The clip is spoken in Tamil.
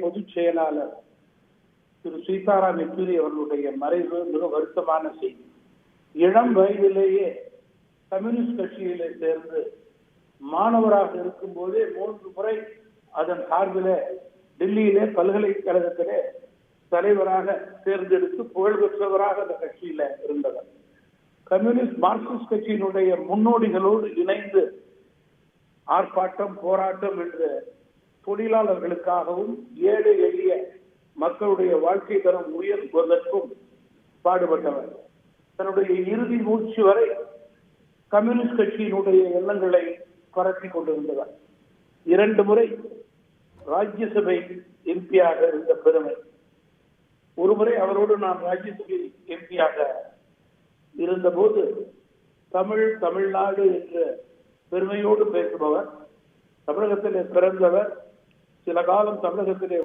பொதுச் செயலாளர் திரு சீதாராம் யெச்சூரி அவர்களுடைய மறைவு மிக வருத்தமான செய்தி. இளம் வயதிலேயே கம்யூனிஸ்ட் கட்சியிலே சேர்ந்து மாணவராக இருக்கும் போதே 3 முறை அதன் சார்பில் டெல்லியிலே பல்கலைக்கழகத்திலே தலைவராக தேர்ந்தெடுத்து புகழ்பெற்றவராக அந்த கட்சியில இருந்தவர். கம்யூனிஸ்ட் மார்க்சிஸ்ட் கட்சியினுடைய முன்னோடிகளோடு இணைந்து ஆர்ப்பாட்டம் போராட்டம் என்ற தொழிலாளர்களுக்காகவும் ஏழை எளிய மக்களுடைய வாழ்க்கை தரம் உயர்வதற்கும் பாடுபட்டவர். தன்னுடைய இறுதி மூச்சு வரை கம்யூனிஸ்ட் கட்சியினுடைய எண்ணங்களை பரப்பி கொண்டிருந்தவர். 2 முறை ராஜ்யசபை எம்பியாக இருந்த பெருமை. ஒரு முறை அவரோடு நான் ராஜ்யசபை எம்பியாக இருந்தபோது தமிழ்நாடு என்ற பெருமையோடு பேசுபவர், தமிழகத்திலே பிறந்தவர், சில காலம் தமிழகத்திலே